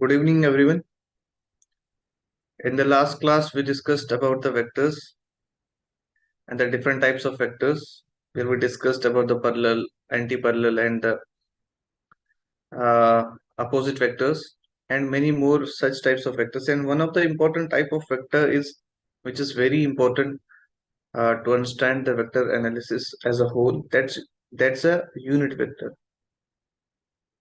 Good evening, everyone. In the last class, we discussed about the vectors and the different types of vectors. Where we discussed about the parallel, anti-parallel, and the opposite vectors, and many more such types of vectors. And one of the important type of vector is, which is very important to understand the vector analysis as a whole. That's a unit vector.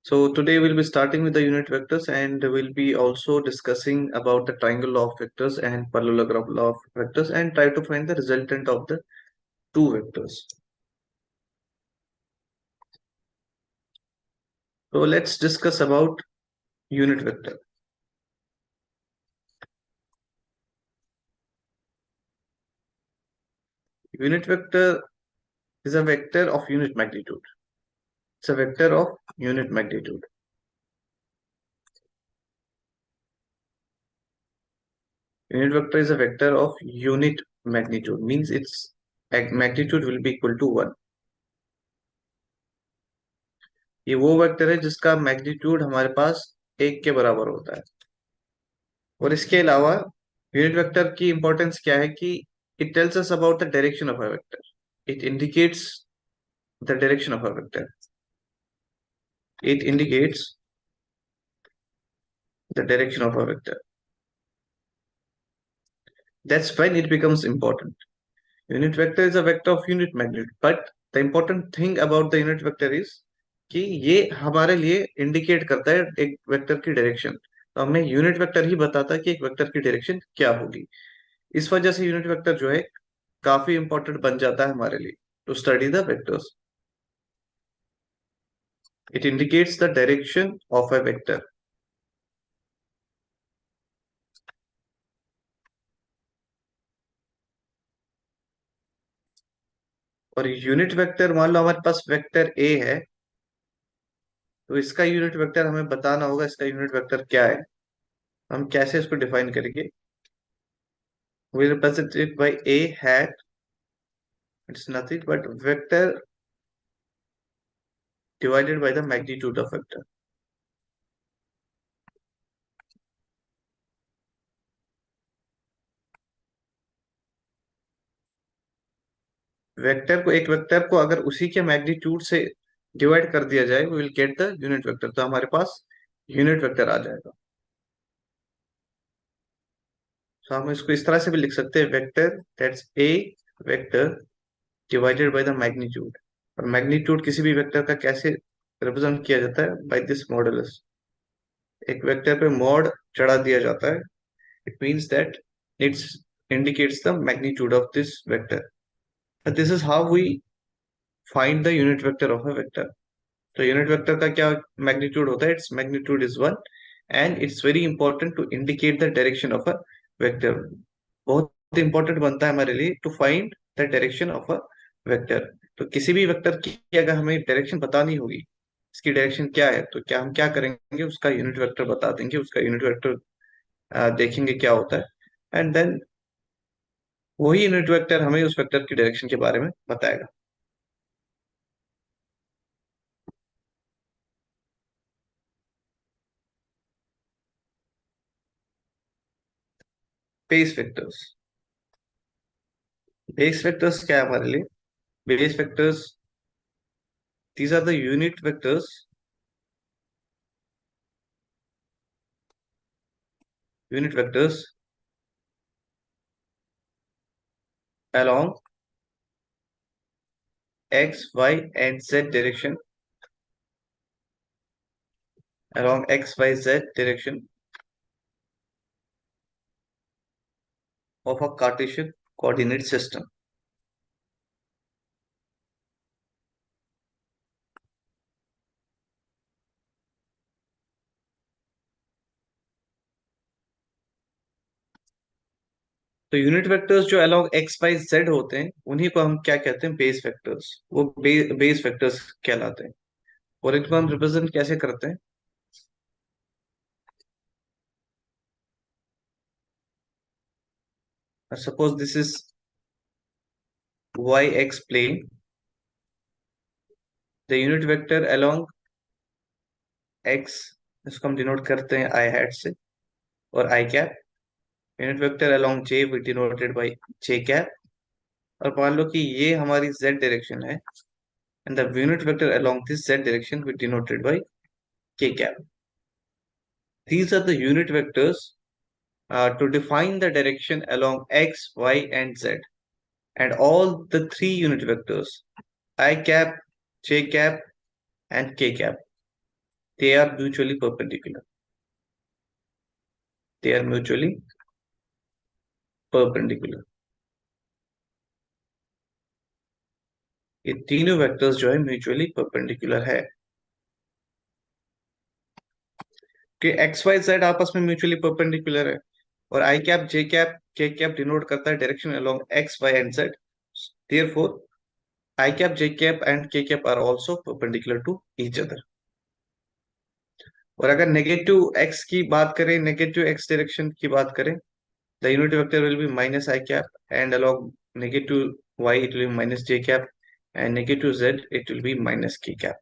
So today we'll be starting with the unit vectors, and we'll be also discussing about the triangle law of vectors and parallelogram law of vectors, and try to find the resultant of the two vectors. So let's discuss about unit vector. Unit vector is a vector of unit magnitude. It's a vector of unit magnitude. Unit vector is a vector of unit magnitude, means its magnitude will be equal to 1. ये वो vector है जिसका magnitude हमारे पास 1 के बराबर होता है। और इसके अलावा यूनिट वेक्टर की इंपॉर्टेंस क्या है कि it tells us about the direction of a vector. It indicates the direction of a vector. It indicates the direction of a vector. That's when it becomes important. Unit vector is a vector of unit magnitude, but the important thing about the unit vector is कि ये हमारे लिए indicate करता है एक vector की direction. तो हमें यूनिट वेक्टर ही बताता है कि एक वेक्टर की डायरेक्शन क्या होगी। इस वजह से यूनिट वेक्टर जो है काफी इंपॉर्टेंट बन जाता है हमारे लिए to study the vectors. It indicates the direction of a vector. और यूनिट वेक्टर मान लो हमारे पास वेक्टर ए है, तो इसका यूनिट वेक्टर हमें बताना होगा इसका यूनिट वेक्टर क्या है। हम कैसे इसको डिफाइन करेंगे? We represent it by a hat. It's nothing but vector divided by the magnitude of vector. Vector को एक वेक्टर को अगर उसी के मैग्नीट्यूड से डिवाइड कर दिया जाए, we will get the unit vector. तो हमारे पास यूनिट वेक्टर आ जाएगा। तो हम इसको इस तरह से भी लिख सकते हैं, vector that's a vector divided by the magnitude. और मैग्नीट्यूड किसी भी वेक्टर का कैसे रिप्रेजेंट किया जाता है? By this modulus. एक वेक्टर पे मॉड चढ़ा दिया जाता है, it means that it indicates the magnitude of this vector. And this is how we find the unit vector of a vector. तो यूनिट वेक्टर का क्या मैग्नीट्यूड होता है? Its magnitude is 1 and it's very important to indicate the direction of a vector. बहुत important बनता है हमारे लिए to find the direction of a vector. तो किसी भी वेक्टर की अगर हमें डायरेक्शन बतानी होगी, इसकी डायरेक्शन क्या है, तो क्या हम क्या करेंगे? उसका यूनिट वेक्टर बता देंगे, उसका यूनिट वेक्टर देखेंगे क्या होता है, एंड देन वही यूनिट वेक्टर हमें उस वेक्टर की डायरेक्शन के बारे में बताएगा। Base vectors. बेस वेक्टर्स क्या है हमारे लिए? Base vectors, these are the unit vectors along x, y, and z direction, along x, y, z direction of a Cartesian coordinate system. तो यूनिट वेक्टर्स जो अलोंग एक्स वाई जेड होते हैं, उन्हीं को हम क्या कहते हैं? Base vectors. वो बेस वेक्टर्स कहलाते हैं। और इनको हम रिप्रेजेंट कैसे करते हैं? Suppose this is y x plane, the unit vector along x इसको हम डिनोट करते हैं आई हैट से, और आई cap. Unit vector along j we denoted by j cap. और मान लो कि ये हमारी z डायरेक्शन है, and the unit vector along this z direction we denoted by k cap. These are the unit vectors to define the direction along x, y, and z. And all the three unit vectors, I cap, j cap, and k cap, they are mutually perpendicular. They are mutually perpendicular. ये तीनों vectors जो है mutually perpendicular है कि x y Z आपस में mutually perpendicular है, और आई cap J cap K cap denote करता है direction along x y and z. Therefore I cap, J cap and K cap are also perpendicular to each other. और अगर negative x की बात करें, नेगेटिव x डायरेक्शन की बात करें, the unit vector will be minus I cap, and along negative y it will be minus J cap, and negative z it will be minus K cap.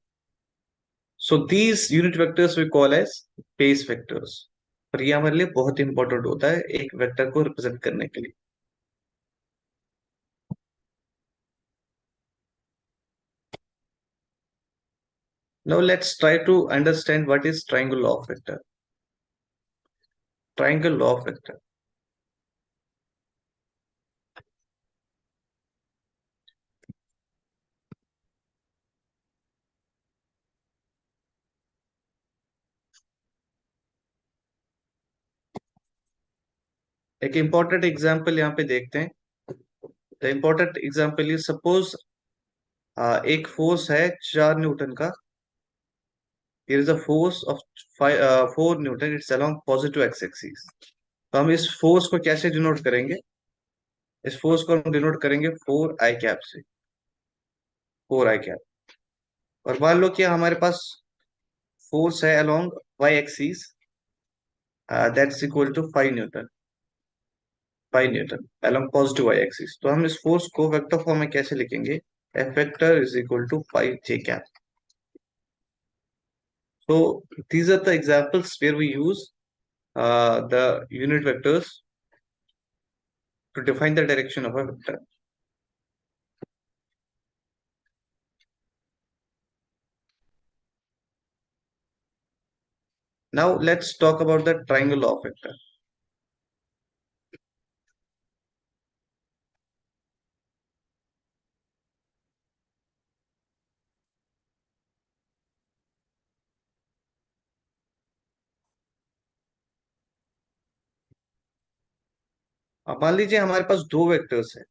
So these unit vectors we call as base vectors. और ये हमारे लिए बहुत important होता है एक vector को represent करने के लिए. Now let's try to understand what is triangle law of vector. Triangle law of vector. एक इंपॉर्टेंट एग्जाम्पल यहाँ पे देखते हैं. The important example is suppose एक फोर्स है 4 न्यूटन का. Here is a force of 4 Newton, it's along positive x axis. तो हम इस फोर्स को कैसे डिनोट करेंगे? इस फोर्स को हम डिनोट करेंगे 4 आई कैप से. 4 आई कैप. और मान लो कि हमारे पास फोर्स है along y axis, that's equal to 5 newton. 5 newton along positive y axis. तो हम इस फोर्स को वेक्टर फॉर्म में कैसे लिखेंगे? F vector is equal to 5 J cap. So these are the examples where we use the unit vectors to define the direction of a vector. Now let's talk about the triangle law of vector. अब मान लीजिए हमारे पास दो vectors है.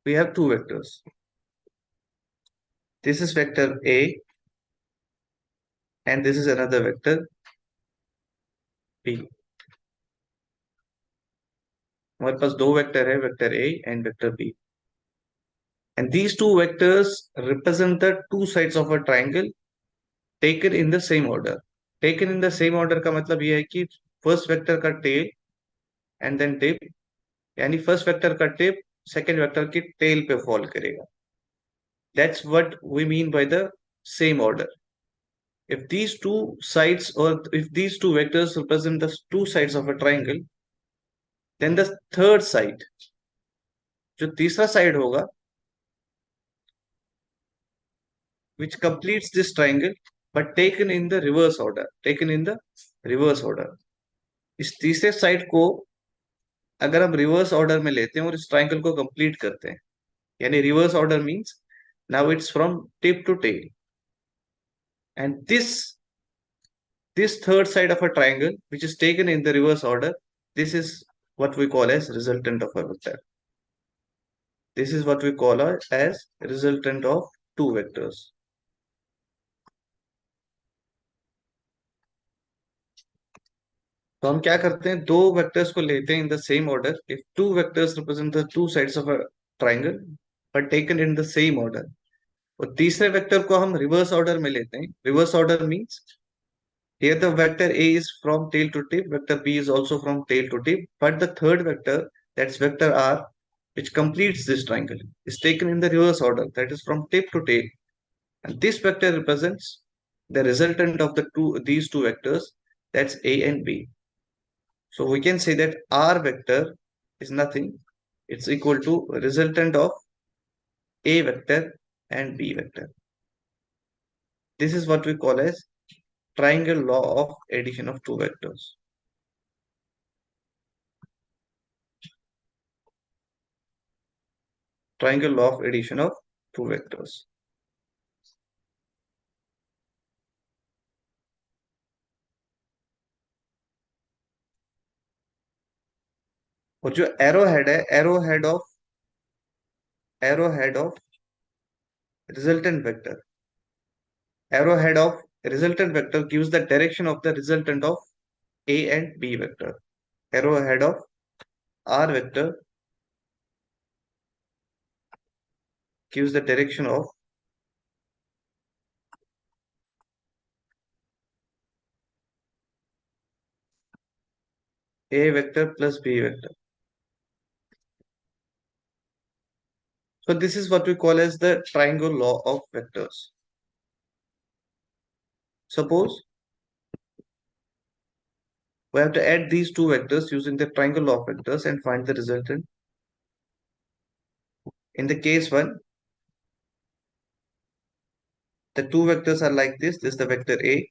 We have two vectors. This is vector A and this is another vector B. हमारे पास दो vector है, vector A and vector B. And these two vectors represent the two sides of a triangle taken in the same order. Taken in the same order का मतलब ये है कि first vector का tell and then tip, यानी first vector का tip second vector की tell पे फॉल करेगा. That's what we mean by the same order. If these two sides or if these two vectors represent the two sides of a triangle, then the third side, जो तीसरा side होगा, which completes this triangle, but taken in the reverse order. Taken in the reverse order. इस तीसरे side को अगर हम reverse order में लेते हैं और इस ट्राइंगल को कंप्लीट करते हैं, यानी reverse order means now it's from tip to tail, and this third side of a triangle which is taken in the reverse order, this is what we call as resultant of a vector. This is what we call as resultant of two vectors. तो हम क्या करते हैं, दो vectors को लेते हैं in the same order. If two vectors represent the two sides of a triangle but taken in the same order, और तीसरे वेक्टर को हम रिवर्स ऑर्डर में लेते हैं. Reverse order means here the vector A is from tail to tip, vector B is also from tail to tip, but the third vector, that's vector R, which completes this triangle, is taken in the reverse order, that is from tip to tail, and this vector represents the resultant of these two vectors, that's A and B. So we can say that R vector is nothing. It's equal to resultant of A vector and B vector. This is what we call as triangle law of addition of two vectors. Triangle law of addition of two vectors. और जो arrowhead है, arrowhead of resultant vector. Arrowhead of resultant vector gives the direction of the resultant of A and B vector. Arrowhead of R vector gives the direction of A vector plus B vector. So this is what we call as the triangle law of vectors. Suppose we have to add these two vectors using the triangle law of vectors and find the resultant. In the case 1, the two vectors are like this. This is the vector A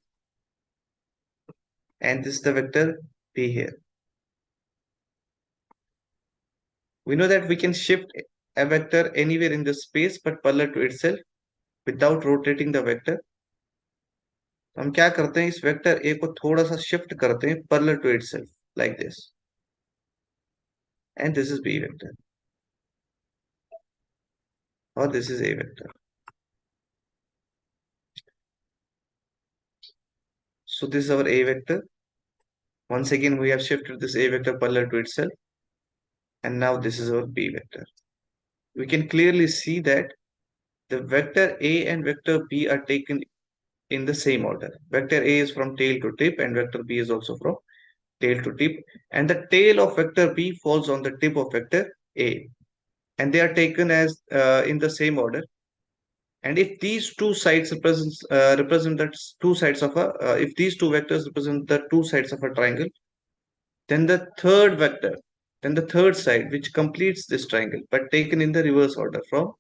and this is the vector B here. We know that we can shift a vector anywhere in the space but parallel to itself without rotating the vector. तो हम क्या करते हैं, इस vector A को थोड़ा सा shift करते हैं parallel to itself like this, and this is B vector or this is A vector. So this is our A vector. Once again we have shifted this A vector parallel to itself, and now this is our B vector. We can clearly see that the vector A and vector B are taken in the same order. Vector A is from tail to tip and vector B is also from tail to tip, and the tail of vector B falls on the tip of vector A, and they are taken as in the same order. And if these two sides represent the two sides of a if these two vectors represent the two sides of a triangle, then the third side which completes this triangle but taken in the reverse order from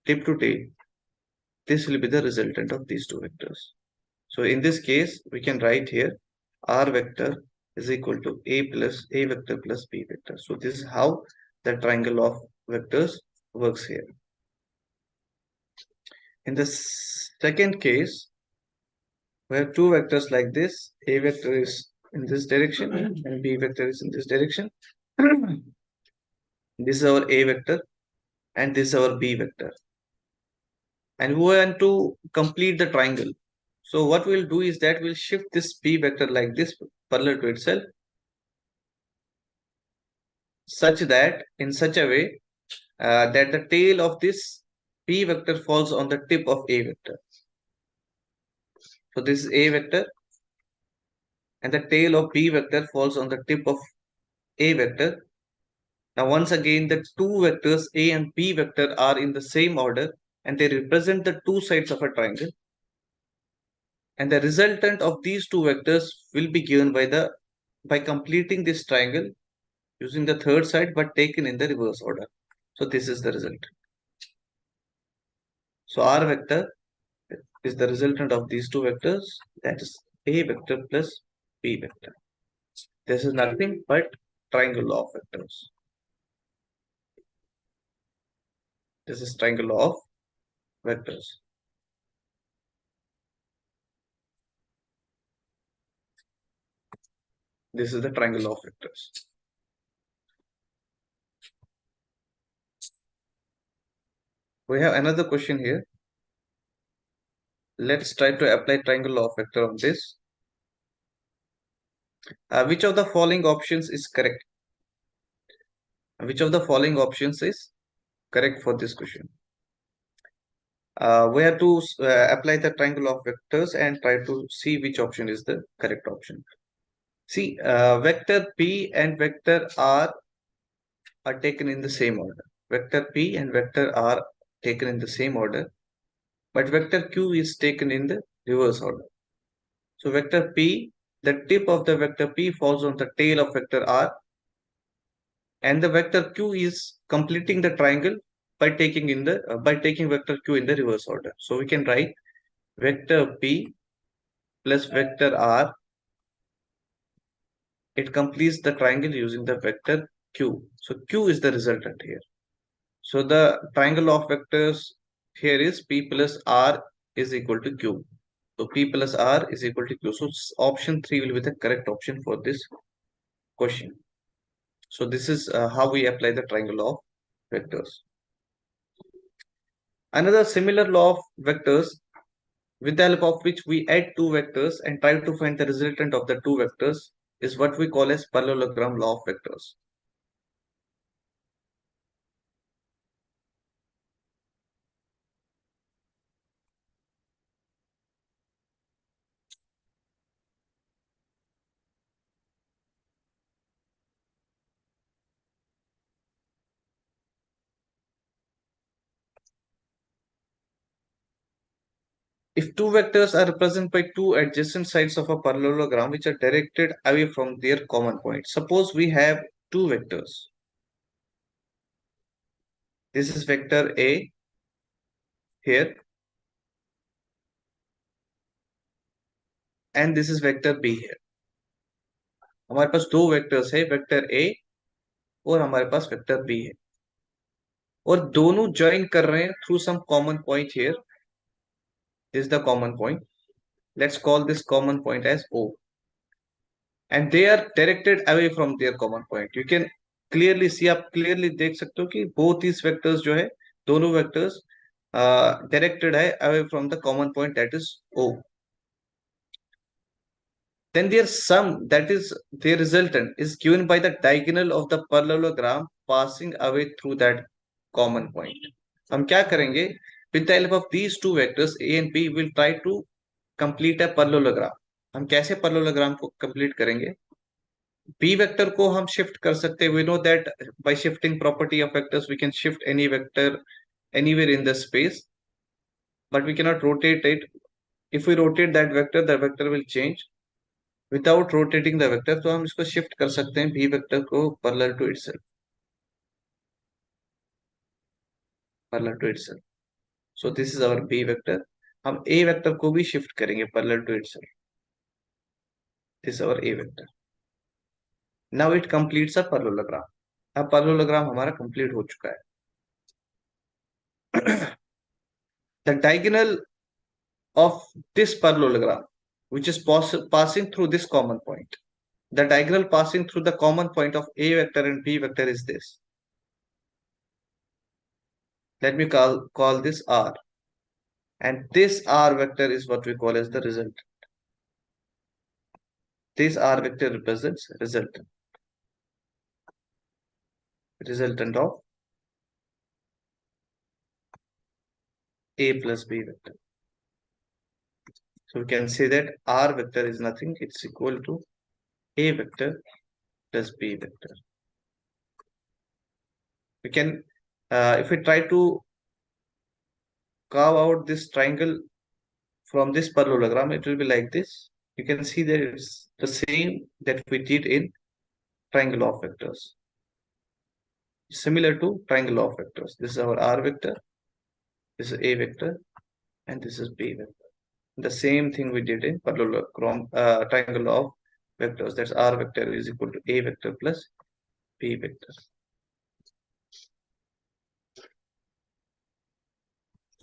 tip to tail, this will be the resultant of these two vectors. So in this case we can write here R vector is equal to A plus A vector plus B vector. So this is how the triangle of vectors works here. In the second case, we have two vectors like this. A vector is in this direction and B vector is in this direction. This is our A vector and this is our B vector. And we want to complete the triangle. So what we'll do is that we'll shift this B vector like this parallel to itself, such that in such a way that the tail of this B vector falls on the tip of A vector. So this is A vector and the tail of B vector falls on the tip of A vector. Now once again the two vectors A and B vector are in the same order and they represent the two sides of a triangle. And the resultant of these two vectors will be given by completing this triangle using the third side but taken in the reverse order. So this is the result. So R vector is the resultant of these two vectors, that is A vector plus B vector. This is nothing but triangle law of vectors. This is triangle law of vectors. This is the triangle law of vectors. We have another question here. Let's try to apply triangle law of vector on this. Which of the following options is correct? Which of the following options is correct for this question? We have to apply the triangle of vectors and try to see which option is the correct option. See, vector P and vector R are taken in the same order. Vector P and vector R taken in the same order, but vector Q is taken in the reverse order. So vector P, the tip of the vector P falls on the tail of vector R, and the vector Q is completing the triangle by taking vector Q in the reverse order. So we can write vector P plus vector R. It completes the triangle using the vector Q. So Q is the resultant here. So the triangle of vectors here is P plus R is equal to Q. So P plus R is equal to Q. So option 3 will be the correct option for this question. So this is how we apply the triangle of vectors. Another similar law of vectors, with the help of which we add two vectors and try to find the resultant of the two vectors, is what we call as parallelogram law of vectors. If two vectors are represented by two adjacent sides of a parallelogram which are directed away from their common point, suppose we have two vectors. This is vector A here, and this is vector B here. हमारे पास दो vectors है, vector A और हमारे पास vector B है, और दोनों join कर रहे हैं through some common point here. This is the common point. Let's call this common point as O. And they are directed away from their common point. You can clearly see, आप clearly देख सकते हो कि both these vectors जो है, दोनों vectors directed है away from the common point, that is O. Then their sum, that is their resultant, is given by the diagonal of the parallelogram passing away through that common point. हम क्या करेंगे? With the help of these two vectors A and B, we'll try to complete a parallelogram. हम कैसे parallelogram को complete करेंगे? B vector को हम shift कर सकते हैं. We know that by shifting property of vectors, we can shift any vector anywhere in the space, but we cannot rotate it. If we rotate that vector, the vector will change. Without rotating the vector, तो हम इसको shift कर सकते हैं B vector को parallel to itself. Parallel to itself. So this is our B vector. हम A vector को भी shift करेंगे parallel to itself. This is our A vector. Now it completes a parallelogram. अब parallelogram हमारा complete हो चुका है. The diagonal of this parallelogram, which is passing through this common point. The diagonal passing through the common point of A vector and B vector is this. Let me call this R. And this R vector is what we call as the result. This R vector represents resultant. Resultant of A plus B vector. So we can say that R vector is nothing. It's equal to A vector plus B vector. We can, if we try to carve out this triangle from this parallelogram, it will be like this. You can see that it's the same that we did in triangle of vectors. Similar to triangle of vectors. This is our R vector, this is A vector, and this is B vector. The same thing we did in parallelogram, triangle of vectors. That's R vector is equal to A vector plus B vector.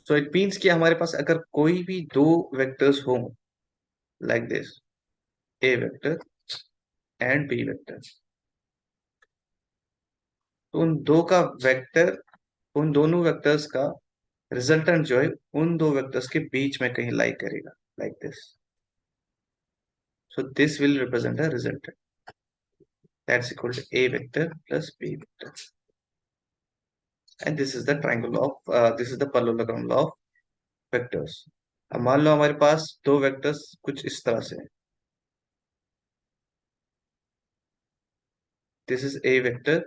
So it means कि हमारे पास अगर कोई भी दो vectors हो like this, A vector and B vector, तो उन दोनों वेक्टर्स का रिजल्टेंट जो है उन दो वेक्टर्स के बीच में कहीं लाई करेगा like this. So this will represent a resultant. That's equal to A vector plus B vector. And this is the this is the parallelogram law of vectors. अब मान लो हमारे पास दो वेक्टर्स कुछ इस तरह से हैं. This is A vector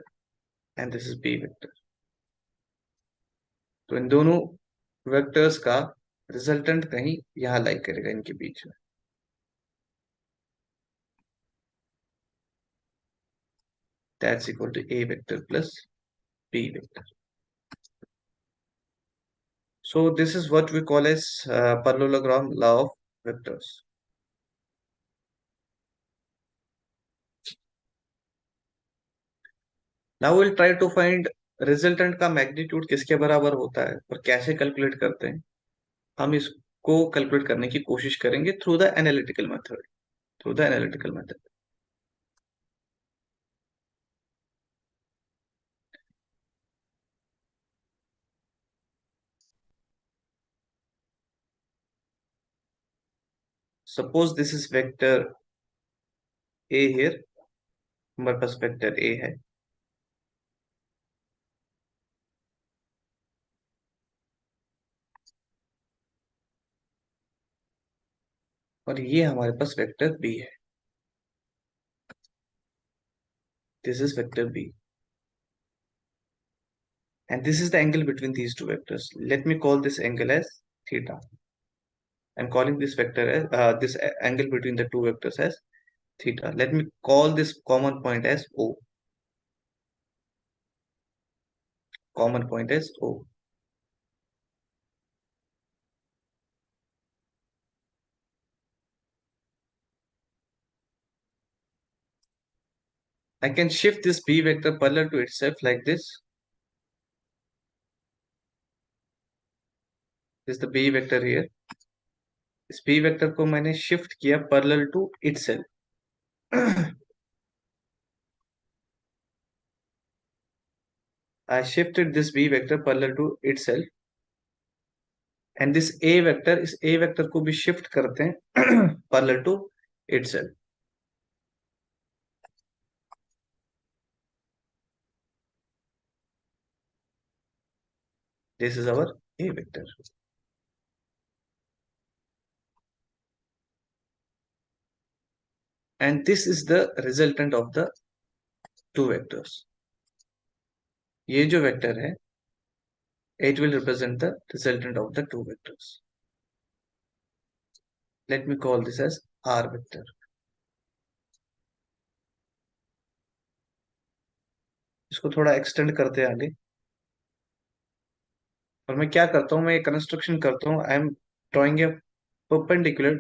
and this is B vector. तो इन दोनों वेक्टर्स का रिजल्टेंट कहीं यहाँ लाई करेगा इनके बीच में. that's equal to A vector plus B vector. So this is what we call as parallelogram law of vectors. Now we'll try to find resultant का magnitude किसके बराबर होता है और कैसे कैलकुलेट करते हैं. हम इसको कैलकुलेट करने की कोशिश करेंगे through the analytical method. Suppose this is vector A here. हमारे पास वेक्टर ए है. और ये हमारे पास वेक्टर बी है. This is vector B and this is the angle between these two vectors. Let me call this angle as theta. I'm calling this vector as this angle between the two vectors as theta. Let me call this common point as O. Common point as O. I can shift this B vector parallel to itself like this. This is the B vector here. इस B vector को मैंने shift किया parallel to itself. I shifted this B vector parallel to itself. And this A vector, इस A vector को भी shift करते हैं parallel to itself. This is our A vector. And this is the resultant of the two vectors. ये जो vector है, it will represent the resultant of the two vectors. Let me call this as R vector. इसको थोड़ा extend करते हैं आगे. और मैं क्या करता हूँ, मैं एक कंस्ट्रक्शन करता हूँ. I am drawing a perpendicular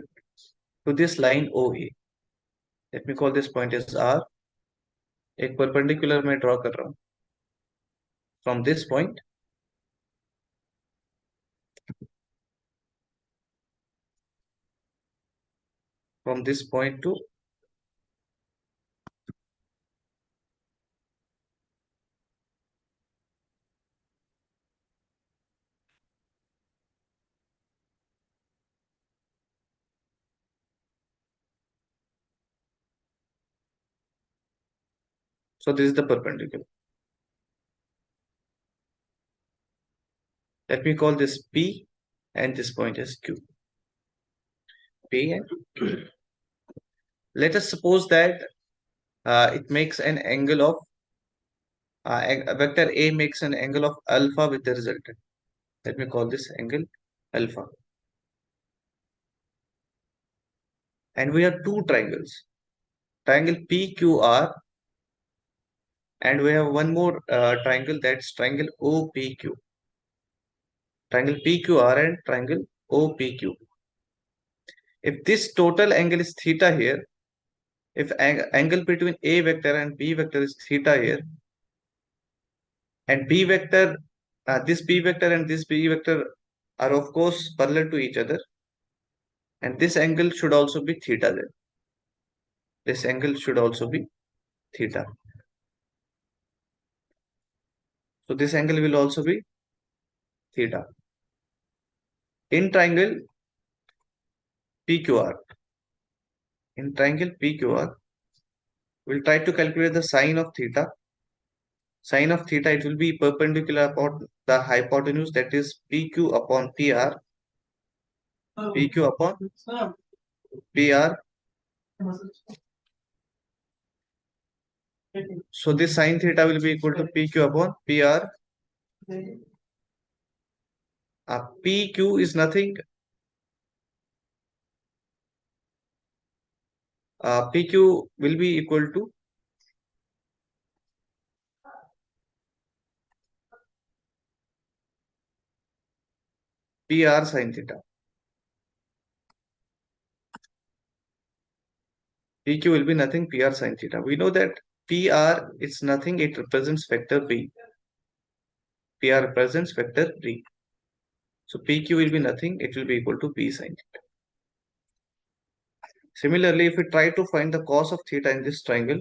to this line OA. Let me call this point as R. एक perpendicular मैं draw कर रहा हूँ from this point to so this is the perpendicular. Let me call this P and this point as Q. P and Q. Let us suppose that it makes an angle of vector A makes an angle of alpha with the resultant. Let me call this angle alpha. And we have two triangles, triangle PQR, and we have one more triangle, that's triangle OPQ. Triangle PQR and triangle OPQ. If this total angle is theta here, if angle between A vector and B vector is theta here, and B vector, this B vector and this B vector are of course parallel to each other, and this angle should also be theta then. This angle should also be theta. So this angle will also be theta. In triangle PQR, we'll try to calculate the sine of theta. Sine of theta, it will be perpendicular upon the hypotenuse, that is PQ upon PR. PQ upon PR. So this sine theta will be equal to PQ upon PR. PQ is nothing. PQ will be equal to PR sin theta. PQ will be nothing PR sin theta. We know that PR is nothing, it represents vector B. PR represents vector B. So PQ will be nothing, it will be equal to B sin theta. Similarly, if we try to find the cos of theta in this triangle,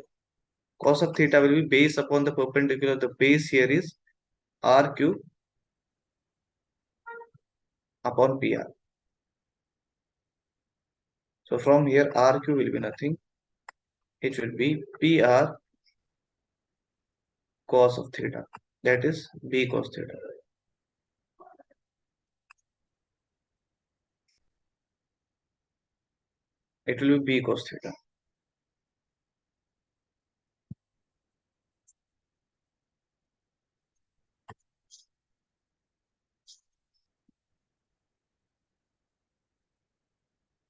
cos of theta will be based upon the perpendicular. The base here is RQ upon PR. So from here RQ will be nothing. It will be PR cos of theta. That is B cos theta. It will be B cos theta.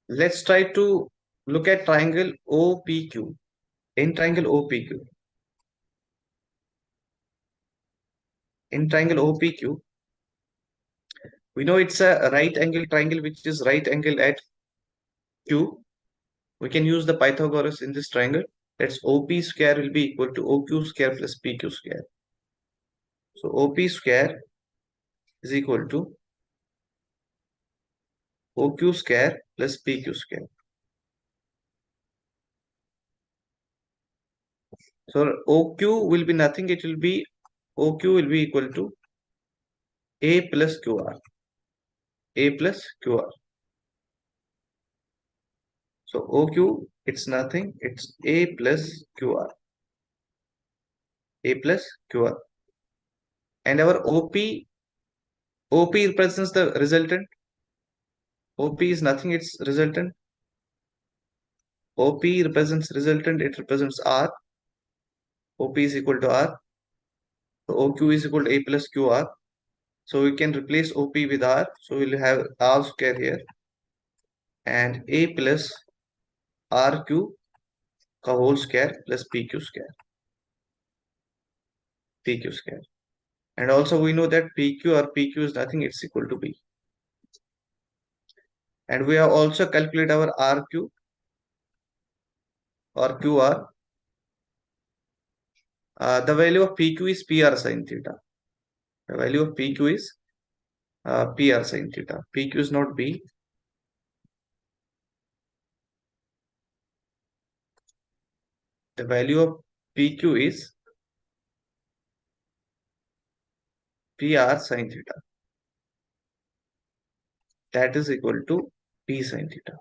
Let's try to look at triangle OPQ. In triangle OPQ, we know it's a right angle triangle which is right angle at Q. We can use the Pythagoras in this triangle. That's OP square will be equal to OQ square plus PQ square. So OP square is equal to OQ square plus PQ square. So OQ will be nothing. It will be OQ will be equal to A plus QR. A plus QR. So OQ, it's nothing. It's A plus QR. A plus QR. And our OP represents the resultant. OP is nothing. It's resultant. OP represents resultant. It represents R. OP is equal to R. So OQ is equal to A plus QR. So we can replace OP with R. So we'll have R square here. And A plus RQ का whole square plus PQ square. PQ square. And also we know that PQ or PQ is nothing, it's equal to B. And we have also calculated our RQ or QR. The value of PQ is PR sin theta. The value of PQ is PR sin theta. PQ is not B. The value of PQ is PR sin theta. That is equal to P sin theta.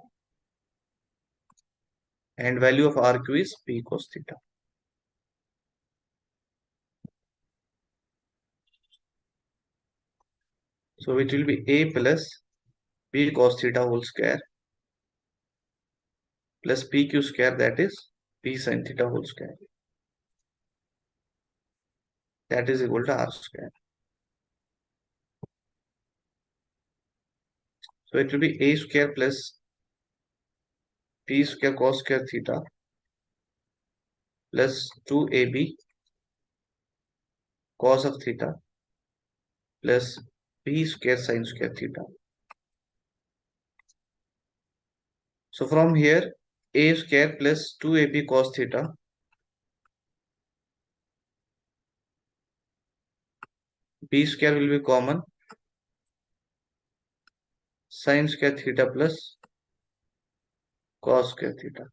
And value of RQ is P cos theta. So it will be A plus P cos theta whole square plus PQ square, that is P sin theta whole square. That is equal to R square. So it will be A square plus P square cos square theta plus 2AB cos of theta plus P square sin square theta. So from here, A square plus 2AB cos theta B square will be common, sin square theta plus cos square theta.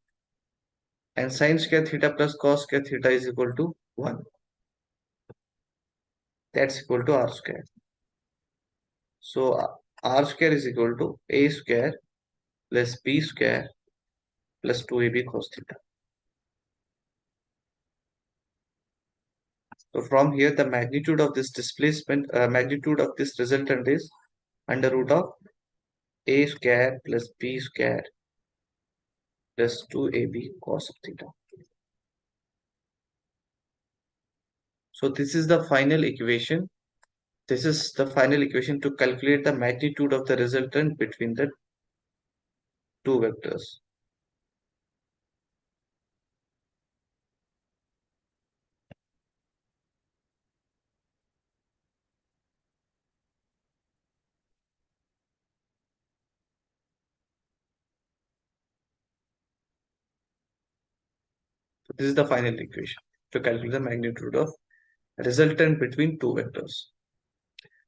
And sin square theta plus cos square theta is equal to 1. That's equal to R square. So R square is equal to A square plus B square plus 2AB cos theta. So from here, the magnitude of this displacement, magnitude of this resultant is under root of A square plus B square plus 2AB cos of theta. So this is the final equation. This is the final equation to calculate the magnitude of the resultant between the two vectors. This is the final equation to calculate the magnitude of resultant between two vectors.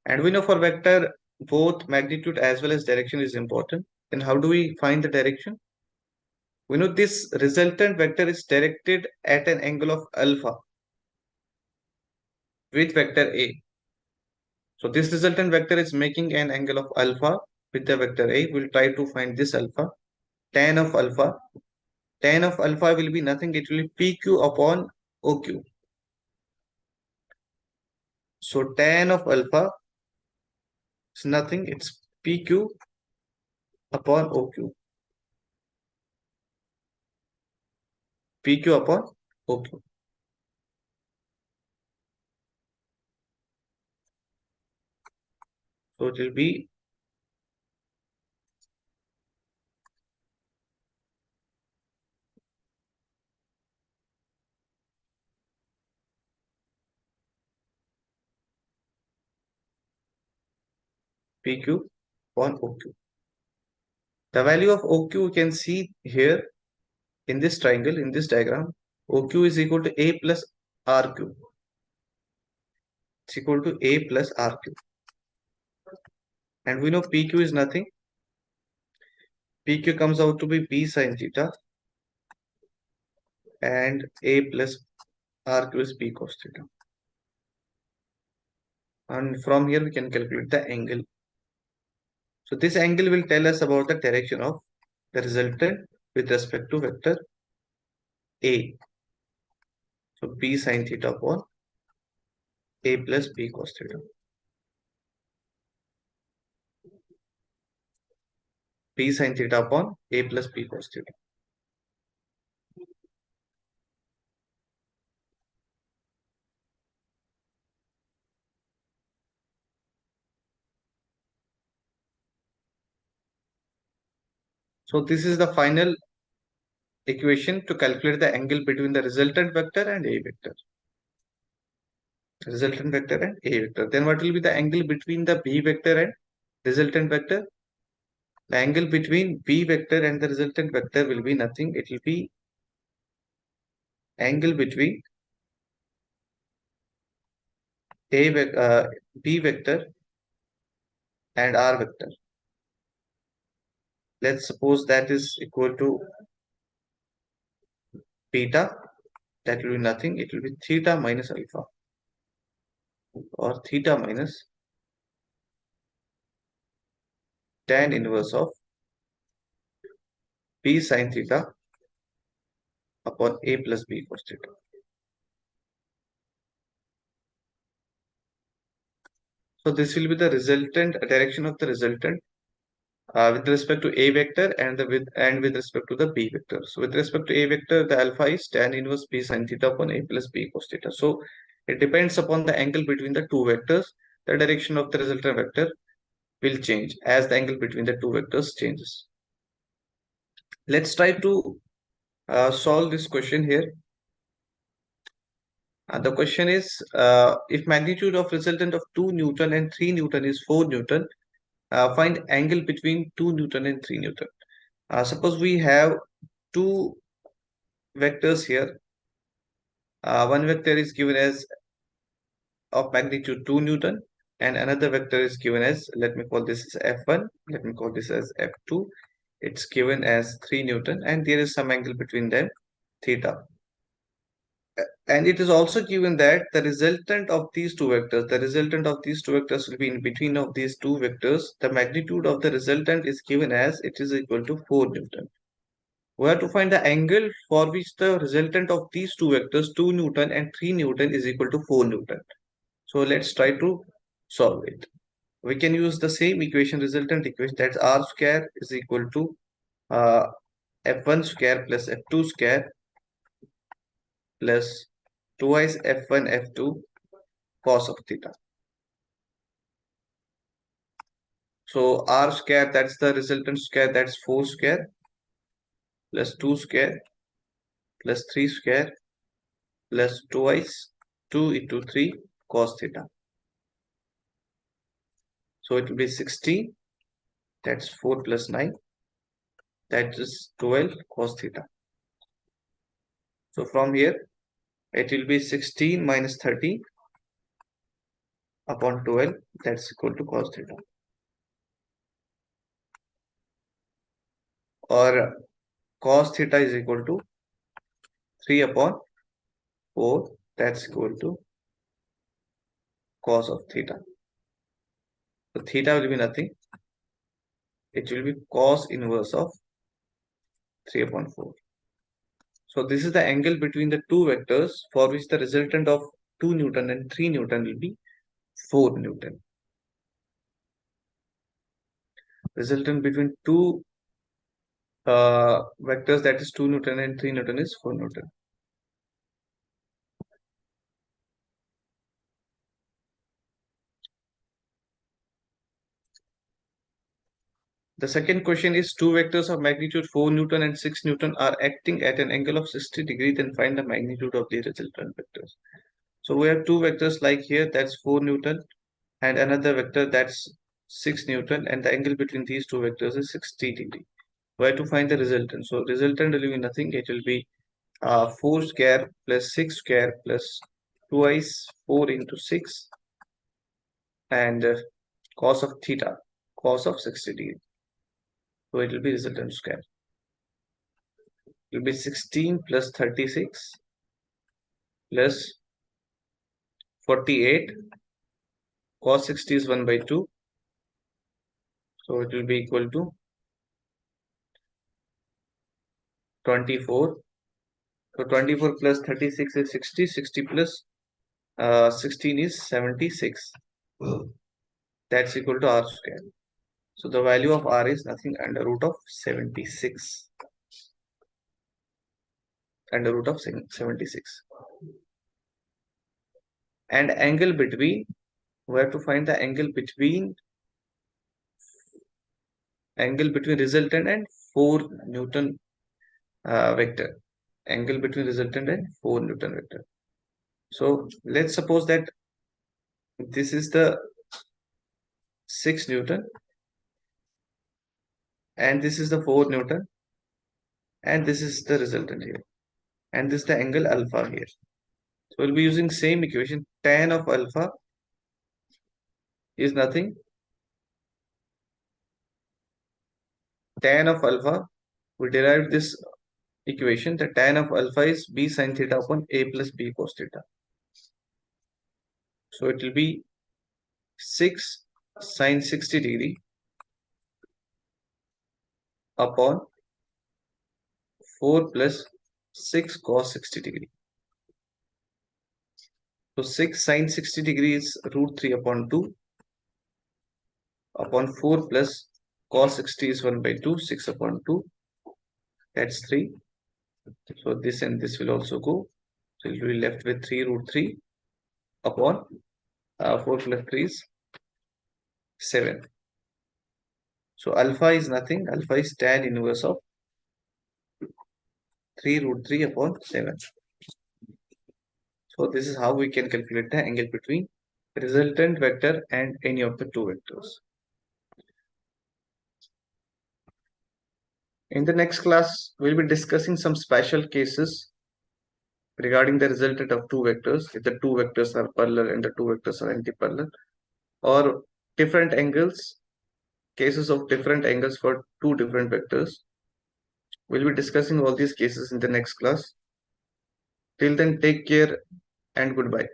And we know for vector, both magnitude as well as direction is important. And how do we find the direction? We know this resultant vector is directed at an angle of alpha with vector A. So this resultant vector is making an angle of alpha with the vector A. We'll try to find this alpha. Tan of alpha. Tan of alpha will be nothing. It will be PQ upon OQ. So tan of alpha is nothing. It's PQ upon OQ. PQ upon OQ. So it will be PQ upon OQ. The value of OQ you can see here in this triangle, in this diagram. OQ is equal to A plus RQ. It's equal to A plus RQ. And we know PQ is nothing. PQ comes out to be B sin theta. And A plus RQ is B cos theta. And from here we can calculate the angle. So this angle will tell us about the direction of the resultant with respect to vector A. So B sin theta upon A plus B cos theta. B sin theta upon A plus B cos theta. So this is the final equation to calculate the angle between the resultant vector and A vector. Resultant vector and A vector. Then what will be the angle between the B vector and resultant vector? The angle between B vector and the resultant vector will be nothing. It will be angle between B vector and R vector. Let's suppose that is equal to beta. That will be nothing. It will be theta minus alpha, or theta minus tan inverse of B sin theta upon A plus B cos theta. So this will be the resultant direction of the resultant with respect to A vector and with respect to the B vector. So with respect to A vector, the alpha is tan inverse B sin theta upon A plus B cos theta. So it depends upon the angle between the two vectors. The direction of the resultant vector will change as the angle between the two vectors changes. Let's try to solve this question here. The question is, if magnitude of resultant of 2 Newton and 3 Newton is 4 Newton, find angle between 2 Newton and 3 Newton. Suppose we have two vectors here. One vector is given as of magnitude 2 Newton and another vector is given as, let me call this as F1, let me call this as F2. It's given as 3 Newton and there is some angle between them, theta. And it is also given that the resultant of these two vectors will be in between of these two vectors. The magnitude of the resultant is given as it is equal to 4 Newton. We have to find the angle for which the resultant of these two vectors, 2 Newton and 3 Newton, is equal to 4 Newton. So let's try to solve it. We can use the same equation, resultant equation, that's R square is equal to F1 square plus F2 square plus twice F1 F2 cos of theta. So R square, that's the resultant square, that's 4 square plus 2 square plus 3 square plus twice 2 into 3 cos theta. So it will be 16, that's 4 plus 9, that is 12 cos theta. So from here, it will be 16 minus 30 upon 12, that's equal to cos theta. Or cos theta is equal to 3 upon 4, that's equal to cos of theta. So theta will be nothing. It will be cos inverse of 3 upon 4. So this is the angle between the two vectors for which the resultant of 2 Newton and 3 Newton will be 4 Newton. Resultant between two vectors, that is 2 Newton and 3 Newton, is 4 Newton. The second question is two vectors of magnitude 4 Newton and 6 Newton are acting at an angle of 60 degrees, then find the magnitude of the resultant vectors. So we have two vectors like here, that's 4 Newton, and another vector that's 6 Newton, and the angle between these two vectors is 60 degrees. Where to find the resultant? So resultant will be nothing, it will be 4 square plus 6 square plus twice 4 into 6 and cos of theta, cos of 60 degrees. So it will be resultant square. It will be 16 plus 36 plus 48. Cos 60 is 1 by 2. So it will be equal to 24. So 24 plus 36 is 60. 60 plus 16 is 76. That's equal to r square. So the value of r is nothing, under root of 76. Under root of 76. And angle between, we have to find the angle between resultant and 4 Newton vector. Angle between resultant and 4 Newton vector. So let's suppose that this is the 6 Newton and this is the 4 Newton and this is the resultant here, and this is the angle alpha here. So we'll be using same equation. Tan of alpha is nothing. Tan of alpha, we derived this equation. The tan of alpha is b sin theta upon a plus b cos theta. So it will be 6 sin 60 degree upon 4 plus 6 cos 60 degree. So 6 sin 60 degrees is root 3 upon 2 upon 4 plus cos 60 is 1 by 2, 6 upon 2, that's 3. So this and this will also go. So you will be left with 3 root 3 upon 4 plus 3 is 7. So alpha is nothing. Alpha is tan inverse of 3 root 3 upon 7. So this is how we can calculate the angle between resultant vector and any of the two vectors. In the next class, we'll be discussing some special cases regarding the resultant of two vectors, if the two vectors are parallel and the two vectors are antiparallel, or different angles, cases of different angles for two different vectors. We'll be discussing all these cases in the next class. Till then, take care and goodbye.